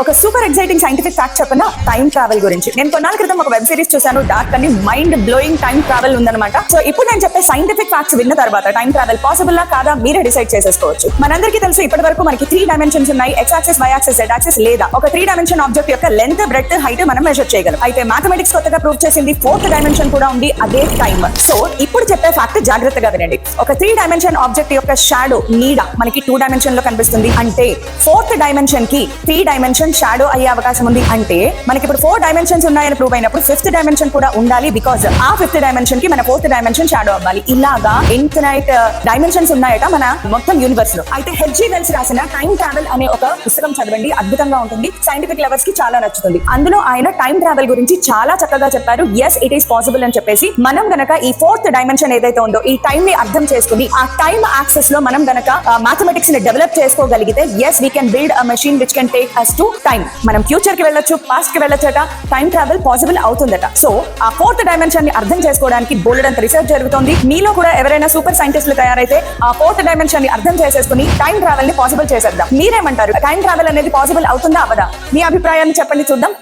ఒక super exciting scientific fact చెప్పిన time travel గురించి. నేను కొన్నాళ్ళ క్రితం ఒక వెబ్ సిరీస్ చూసాను, డార్క్ అని. మైండ్ బ్లోయింగ్ టైం ట్రావెల్ ఉందన్నమాట. సో ఇప్పుడు నేను చెప్పే సైంటిఫిక్ ఫ్యాక్ట్స్ విన్న తర్వాత టైం ట్రావెల్ పాసిబుల్ లా కాదా మీరే డిసైడ్ చేసేసుకోవచ్చు. మనందరికీ తెలుసు ఇప్పటి వరకు మనకి 3 డైమెన్షన్స్ ఉన్నాయి, X axis, Y axis, Z axis. లేదా ఒక 3 డైమెన్షన్ ఆబ్జెక్ట్ యొక్క లెంత్, బ్రెడ్త్, హైట్ మనం మెజర్ చేయగలం. అయితే మ్యాథమెటిక్స్ కొత్తగా ప్రూవ్ చేసింది 4th డైమెన్షన్ కూడా ఉంది, అదే టైం. సో ఇప్పుడు చెప్పే ఫ్యాక్ట్ జాగ్రత్తగా వినండి. ఒక 3 డైమెన్షన్ ఆబ్జెక్ట్ యొక్క షాడో, నీడ మనకి 2 డైమెన్షన్ లో కనిపిస్తుంది. అంటే 4th డైమెన్షన్ కి 3 డైమెన్షన్ షాడో అయ్యే అవకాశం ఉంది. అంటే మనకి ఇప్పుడు 4 డైమెన్షన్స్ ఉన్నాయని ప్రూవ్ అయినప్పుడు 5th డైమెన్షన్ కూడా ఉండాలి. బికాజ్ ఆ 5th డైమెన్షన్ కి మన 4th డైమెన్షన్ షాడో అవ్వాలి. ఇలాగా ఇన్ఫినైట్ డైమెన్షన్స్ ఉన్నాయట మన మొత్తం యూనివర్స్ లో. అయితే హెచ్జీ వెల్స్ రాసిన టైం ట్రావెల్ అనే ఒక పుస్తకం చదవండి, అద్భుతంగా ఉంటుంది. సైంటిఫిక్ లవర్స్ కి చాలా నచ్చుతుంది. అందులో ఆయన టైం ట్రావెల్ గురించి చాలా చక్కగా చెప్పారు. ఎస్, ఇట్ ఈస్ పాసిబుల్ అని చెప్పేసి మనం గనక ఈ 4th డైమెన్షన్ ఏదైతే ఉందో ఈ టైం ని అర్థం చేసుకుని ఆ టైం యాక్సెస్ లో మనం గనక మ్యాథమెటిక్స్ ని డెవలప్ చేసుకోగలిగితే yes, we can build a machine which can take us to time. మనం ఫ్యూచర్ కి వెళ్ళొచ్చు, పాస్ట్ కి వెళ్ళొచ్చట. టైం ట్రావెల్ పాసిబుల్ అవుతుందట. సో ఆ 4th డైమెన్షన్ ని అర్థం చేసుకోవడానికి బోల్డెంత రీసెర్చ్ జరుగుతుంది. మీలో కూడా ఎవరైనా సూపర్ సైంటిస్టులు తయారైతే ఆ 4th డైమెన్షన్ ని అర్థం చేసేసుకుని టైం ట్రావెల్ ని పాసిబుల్ చేసేద్దాం. మీరేమంటారు? టైం ట్రావెల్ అనేది పాసిబుల్ అవుతుందా అవదా? మీ అభిప్రాయాన్ని చెప్పండి, చూద్దాం.